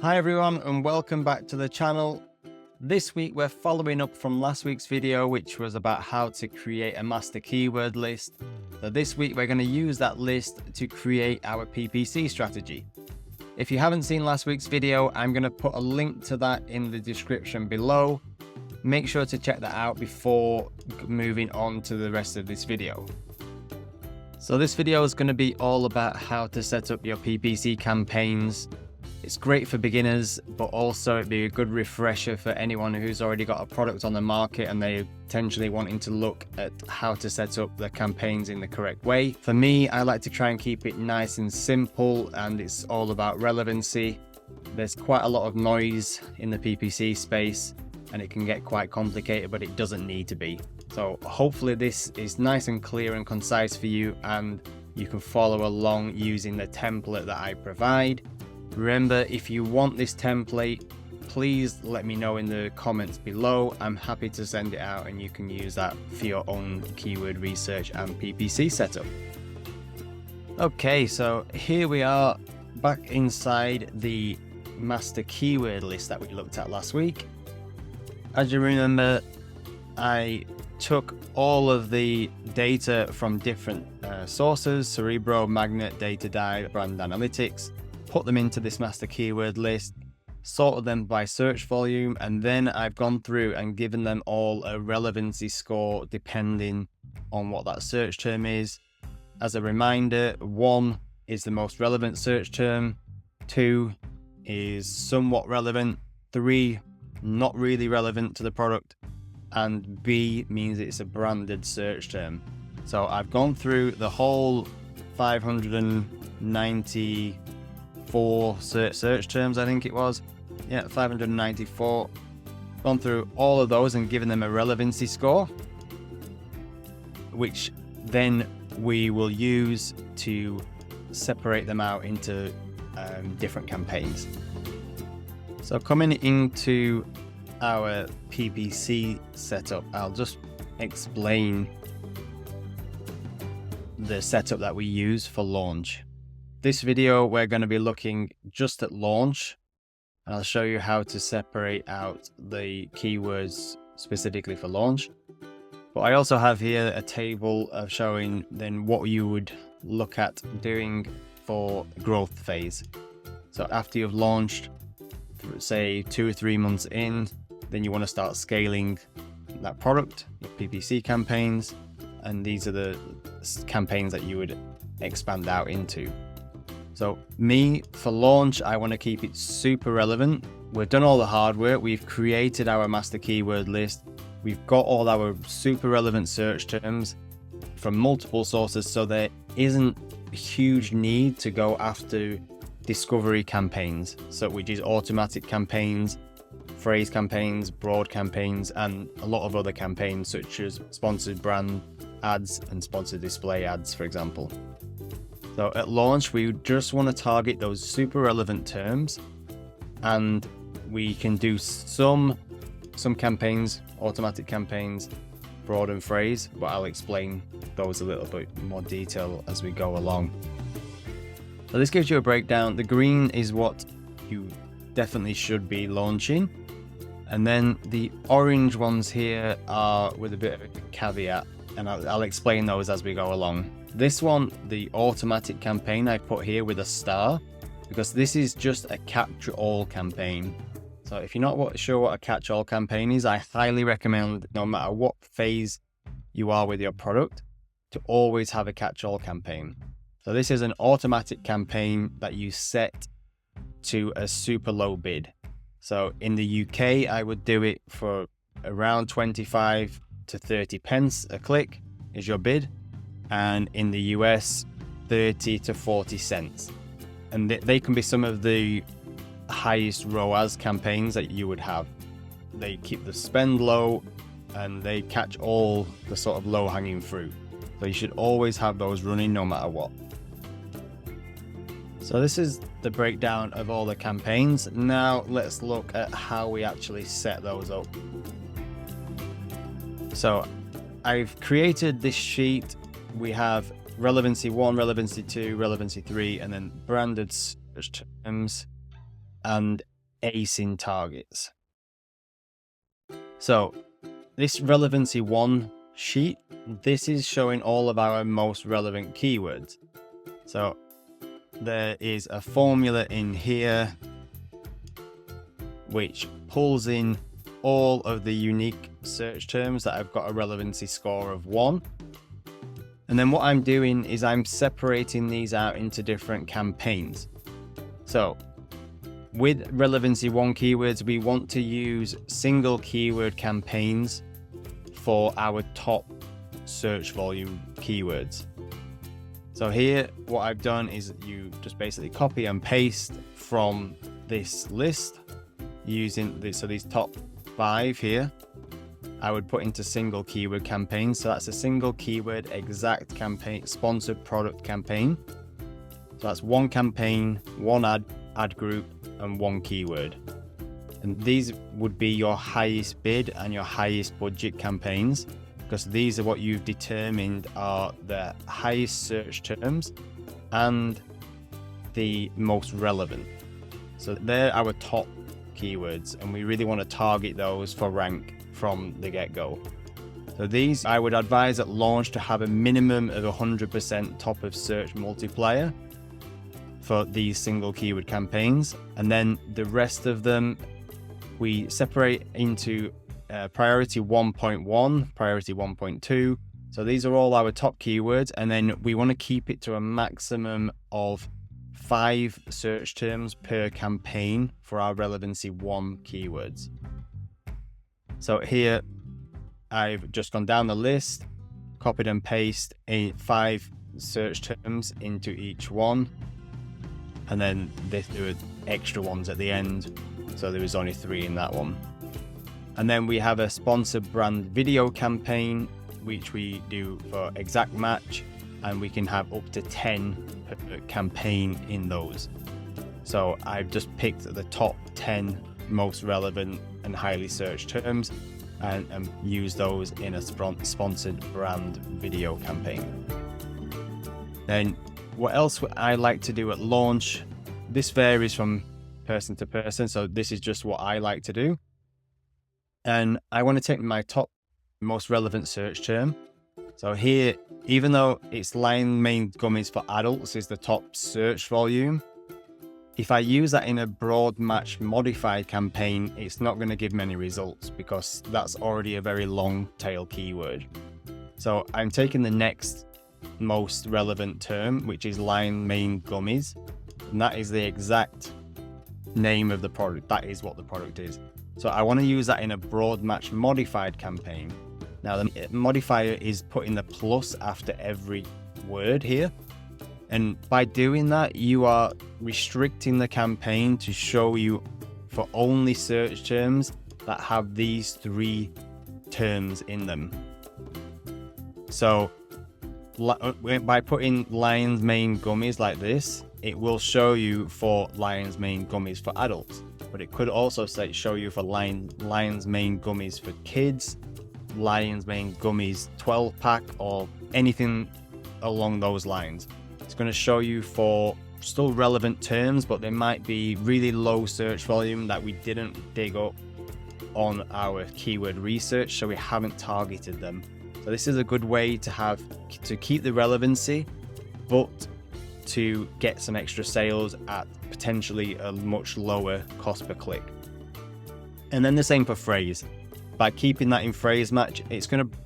Hi everyone and welcome back to the channel. This week we're following up from last week's video, which was about how to create a master keyword list. So this week we're going to use that list to create our PPC strategy. If you haven't seen last week's video, I'm going to put a link to that in the description below. Make sure to check that out before moving on to the rest of this video. So this video is going to be all about how to set up your PPC campaigns. It's great for beginners, but also it'd be a good refresher for anyone who's already got a product on the market and they're potentially wanting to look at how to set up their campaigns in the correct way. For me, I like to try and keep it nice and simple, and it's all about relevancy. There's quite a lot of noise in the PPC space and it can get quite complicated, but it doesn't need to be. So hopefully this is nice and clear and concise for you, and you can follow along using the template that I provide. Remember, if you want this template, please let me know in the comments below. I'm happy to send it out and you can use that for your own keyword research and PPC setup. Okay, so here we are back inside the master keyword list that we looked at last week. As you remember, I took all of the data from different sources: Cerebro, Magnet, Data Dive, Brand Analytics, put them into this master keyword list, sorted them by search volume, and then I've gone through and given them all a relevancy score depending on what that search term is. As a reminder, 1 is the most relevant search term, 2 is somewhat relevant, 3 not really relevant to the product, and B means it's a branded search term. So I've gone through the whole 594 search terms, I think it was. Yeah, 594. Gone through all of those and given them a relevancy score, which then we will use to separate them out into different campaigns. So coming into our PPC setup, I'll just explain the setup that we use for launch. This video, we're going to be looking just at launch, and I'll show you how to separate out the keywords specifically for launch. But I also have here a table of showing then what you would look at doing for growth phase. So after you've launched, say 2 or 3 months in, then you want to start scaling that product, your PPC campaigns, and these are the campaigns that you would expand out into. So me, for launch, I want to keep it super relevant. We've done all the hard work. We've created our master keyword list. We've got all our super relevant search terms from multiple sources, so there isn't a huge need to go after discovery campaigns, so which is automatic campaigns, phrase campaigns, broad campaigns, and a lot of other campaigns such as sponsored brand ads and sponsored display ads, for example. So at launch, we just want to target those super relevant terms, and we can do some campaigns, automatic campaigns, broad and phrase, but I'll explain those a little bit more detail as we go along. So this gives you a breakdown. The green is what you definitely should be launching, and then the orange ones here are with a bit of a caveat, and I'll explain those as we go along. This one, the automatic campaign, I put here with a star because this is just a catch-all campaign. So if you're not sure what a catch-all campaign is, I highly recommend, no matter what phase you are with your product, to always have a catch-all campaign. So this is an automatic campaign that you set to a super low bid. So in the UK, I would do it for around 25 to 30 pence a click is your bid. And in the US, 30 to 40 cents. And they can be some of the highest ROAS campaigns that you would have. They keep the spend low and they catch all the sort of low hanging fruit. So you should always have those running no matter what. So this is the breakdown of all the campaigns. Now let's look at how we actually set those up. So I've created this sheet. We have relevancy 1, relevancy 2, relevancy 3, and then branded search terms. and acing targets. So this relevancy 1 sheet, this is showing all of our most relevant keywords. So there is a formula in here which pulls in all of the unique search terms that have got a relevancy score of 1. And then what I'm doing is I'm separating these out into different campaigns. So with relevancy 1 keywords, we want to use single keyword campaigns for our top search volume keywords. So here, what I've done is you just basically copy and paste from this list using this. So these top 5 here, I would put into single keyword campaigns. So that's a single keyword exact campaign, sponsored product campaign. So that's 1 campaign, 1 ad group, and 1 keyword. And these would be your highest bid and your highest budget campaigns, because these are what you've determined are the highest search terms and the most relevant. So they're our top keywords, and we really want to target those for rank from the get-go. So these, I would advise at launch to have a minimum of 100% top of search multiplier for these single keyword campaigns. And then the rest of them, we separate into priority 1.1, priority 1.2. So these are all our top keywords. And then we want to keep it to a maximum of 5 search terms per campaign for our relevancy 1 keywords. So here I've just gone down the list, copied and pasted 5 search terms into each one, and then there were extra ones at the end, so there was only 3 in that one. And then we have a sponsored brand video campaign, which we do for exact match, and we can have up to 10 per campaign in those. So I've just picked the top 10 most relevant and highly searched terms and use those in a sponsored brand video campaign. Then what else I like to do at launch, this varies from person to person, so this is just what I like to do. And I want to take my top most relevant search term. So here, even though it's Lion Mane Gummies for adults is the top search volume, if I use that in a broad match modified campaign, it's not going to give many results because that's already a very long tail keyword. So I'm taking the next most relevant term, which is Lion Mane Gummies, and that is the exact name of the product. That is what the product is. So I want to use that in a broad match modified campaign. Now the modifier is putting the plus after every word here. And by doing that, you are restricting the campaign to show you for only search terms that have these 3 terms in them. So by putting Lion's Mane Gummies like this, it will show you for Lion's Mane Gummies for adults. But it could also show you for Lion's Mane Gummies for kids, Lion's Mane Gummies 12-pack, or anything along those lines. It's going to show you for still relevant terms, but they might be really low search volume that we didn't dig up on our keyword research, so we haven't targeted them. So this is a good way to keep the relevancy, but to get some extra sales at potentially a much lower cost per click. And then the same for phrase. By keeping that in phrase match, it's going to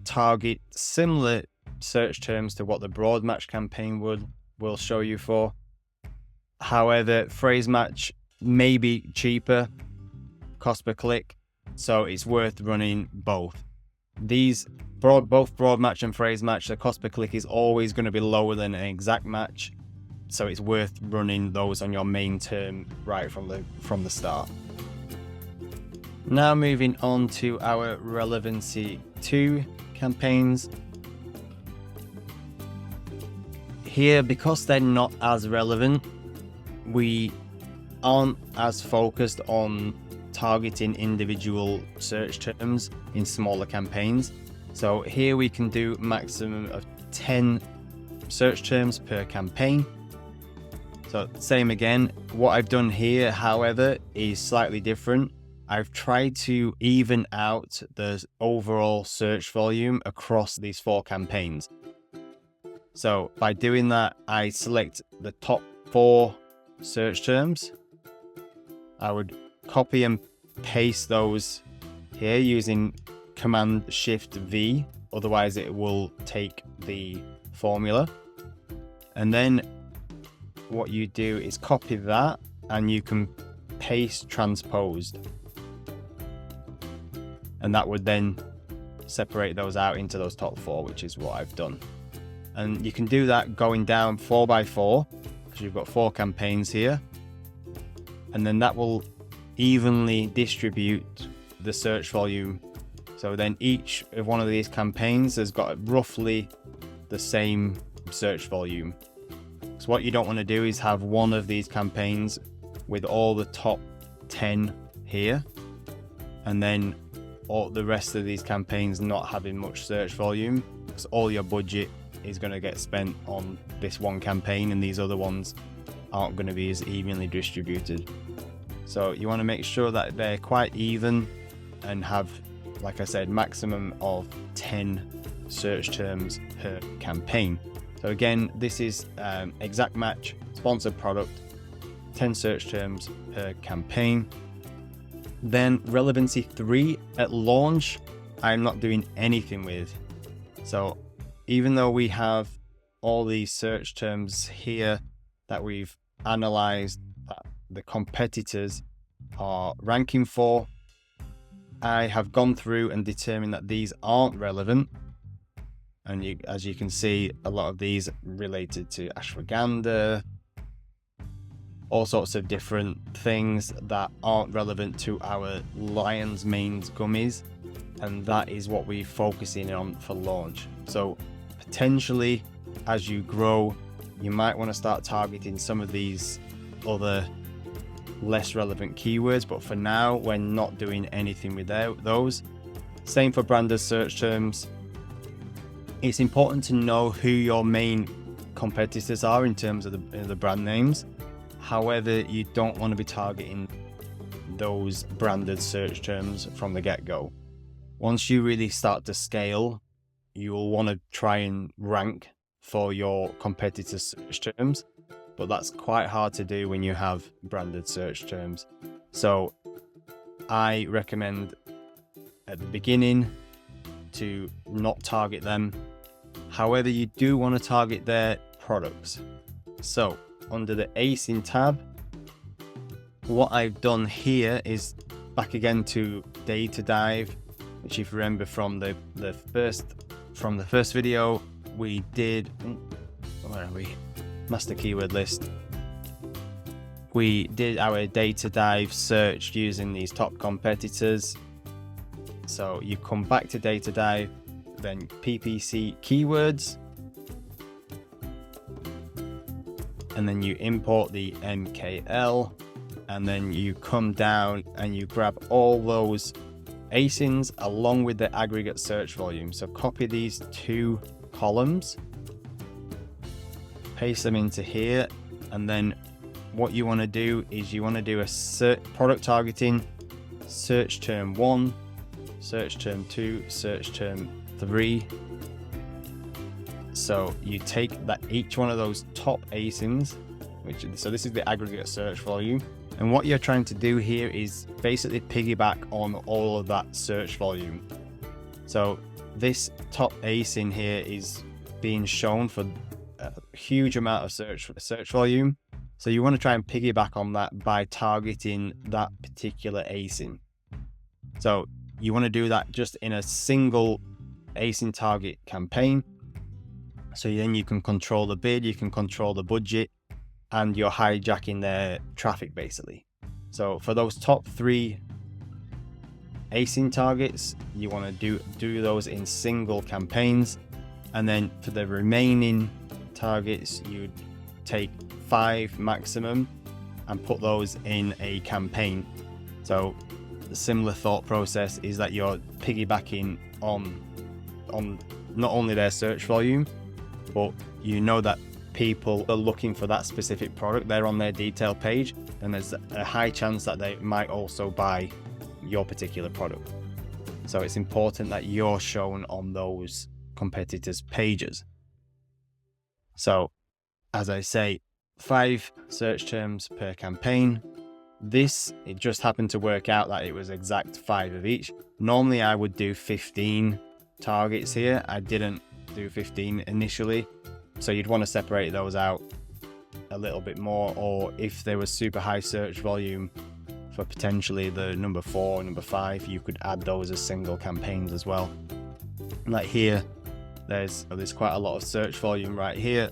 target similar search terms to what the broad match campaign will show you for. However, phrase match may be cheaper cost per click, so it's worth running both. These both broad match and phrase match, the cost per click is always going to be lower than an exact match, so it's worth running those on your main term right from the start. Now moving on to our relevancy 2 campaigns. Here, because they're not as relevant, we aren't as focused on targeting individual search terms in smaller campaigns. So here we can do maximum of 10 search terms per campaign. So same again, what I've done here, however, is slightly different. I've tried to even out the overall search volume across these 4 campaigns. So by doing that, I select the top 4 search terms. I would copy and paste those here using Command Shift V, otherwise it will take the formula. And then what you do is copy that and you can paste transposed. And that would then separate those out into those top 4, which is what I've done. And you can do that going down 4 by 4, because you've got 4 campaigns here. And then that will evenly distribute the search volume. So then each of one of these campaigns has got roughly the same search volume. So what you don't want to do is have one of these campaigns with all the top 10 here, and then all the rest of these campaigns not having much search volume, because all your budget is going to get spent on this one campaign and these other ones aren't going to be as evenly distributed. So you want to make sure that they're quite even and have, like I said, maximum of 10 search terms per campaign. So again, this is exact match, sponsored product, 10 search terms per campaign. Then relevancy 3 at launch, I'm not doing anything with. So even though we have all these search terms here that we've analyzed that the competitors are ranking for, I have gone through and determined that these aren't relevant. And as you can see, a lot of these related to ashwagandha, all sorts of different things that aren't relevant to our lion's manes gummies, and that is what we're focusing on for launch. So potentially as you grow, you might want to start targeting some of these other less relevant keywords, but for now we're not doing anything without those. Same for branded search terms. It's important to know who your main competitors are in terms of the brand names. However, you don't want to be targeting those branded search terms from the get-go. Once you really start to scale, you'll want to try and rank for your competitors' search terms, but that's quite hard to do when you have branded search terms. So I recommend at the beginning to not target them. However, you do want to target their products. So under the ASIN tab, what I've done here is back again to data dive, which if you remember from the first video we did, where are we? Master keyword list. We did our data dive search using these top competitors. So you come back to data dive, then PPC keywords, and then you import the MKL, and then you come down and you grab all those ASINs along with the aggregate search volume. So copy these 2 columns, paste them into here, and then what you want to do is you want to do a product targeting, search term 1, search term 2, search term 3. So you take that each one of those top ASINs, so this is the aggregate search volume, and what you're trying to do here is basically piggyback on all of that search volume. So this top ASIN here is being shown for a huge amount of search volume, so you want to try and piggyback on that by targeting that particular ASIN. So you want to do that just in a single ASIN target campaign. So then you can control the bid, you can control the budget, and you're hijacking their traffic basically. So for those top 3 ASIN targets, you want to do those in single campaigns, and then for the remaining targets, you'd take 5 maximum and put those in a campaign. So the similar thought process is that you're piggybacking on not only their search volume, but you know that people are looking for that specific product, they're on their detail page, then there's a high chance that they might also buy your particular product. So it's important that you're shown on those competitors' pages. So as I say, 5 search terms per campaign. It just happened to work out that it was exact 5 of each. Normally I would do 15 targets here. I didn't do 15 initially. So you'd want to separate those out a little bit more, or if there was super high search volume for potentially the number 4 and number 5, you could add those as single campaigns as well. Like here, there's quite a lot of search volume right here,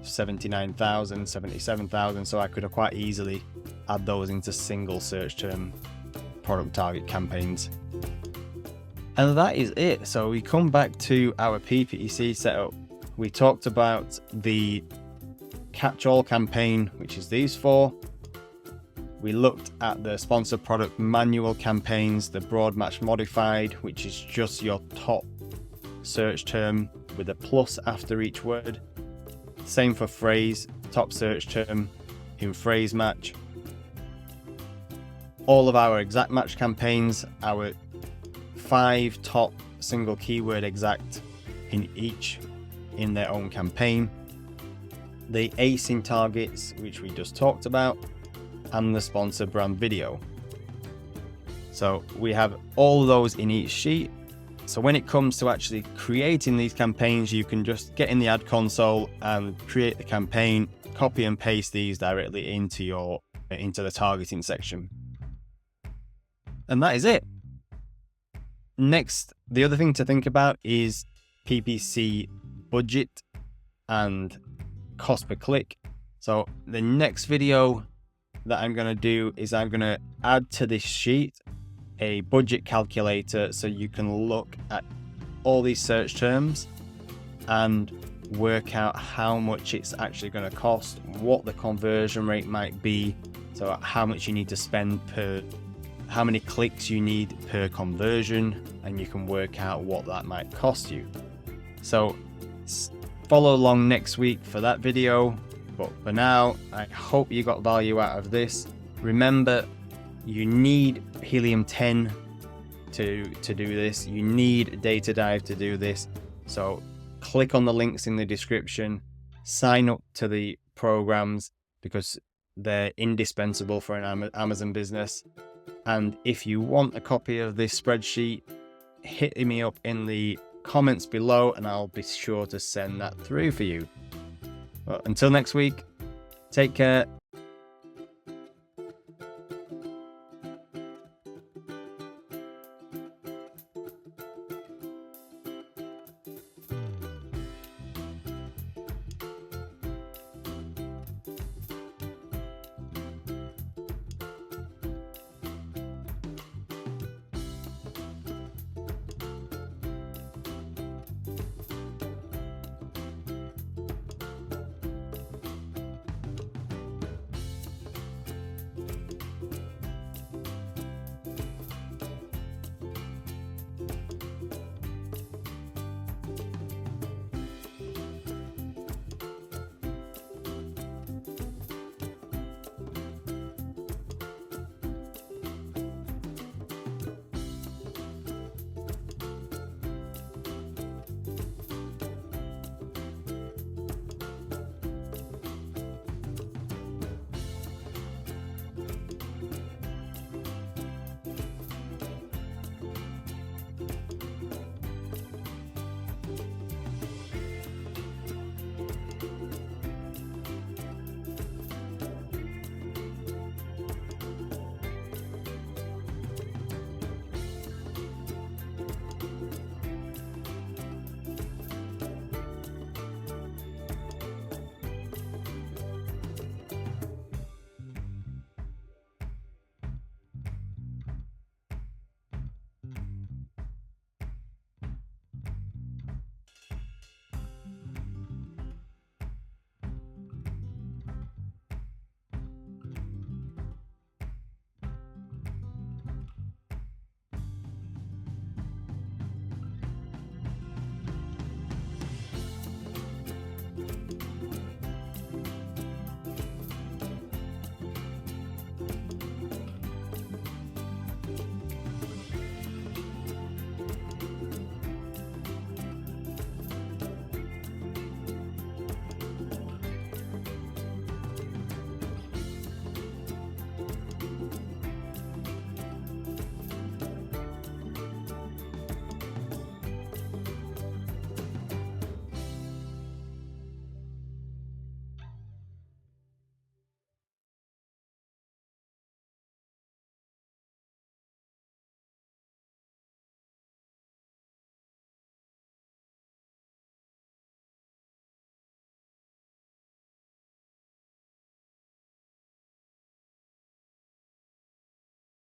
79,000, 77,000, so I could have quite easily add those into single search term product target campaigns. And that is it. So we come back to our PPC setup. We talked about the catch-all campaign, which is these 4. We looked at the sponsored product manual campaigns, the broad match modified, which is just your top search term with a plus after each word. Same for phrase, top search term in phrase match. All of our exact match campaigns, our 5 top single keyword exact in each in their own campaign. The acing targets, which we just talked about, and the sponsor brand video. So we have all of those in each sheet. So when it comes to actually creating these campaigns, you can just get in the ad console and create the campaign, copy and paste these directly into the targeting section. And that is it. Next, the other thing to think about is PPC budget and cost per click. So the next video that I'm going to do is I'm going to add to this sheet a budget calculator, so you can look at all these search terms and work out how much it's actually going to cost, what the conversion rate might be, so how much you need to spend how many clicks you need per conversion, and you can work out what that might cost you. So follow along next week for that video. But for now, I hope you got value out of this. Remember, you need Helium 10 to do this. You need Data Dive to do this. So click on the links in the description, sign up to the programs because they're indispensable for an Amazon business. And if you want a copy of this spreadsheet, hit me up in the comments below and I'll be sure to send that through for you. Well, until next week, take care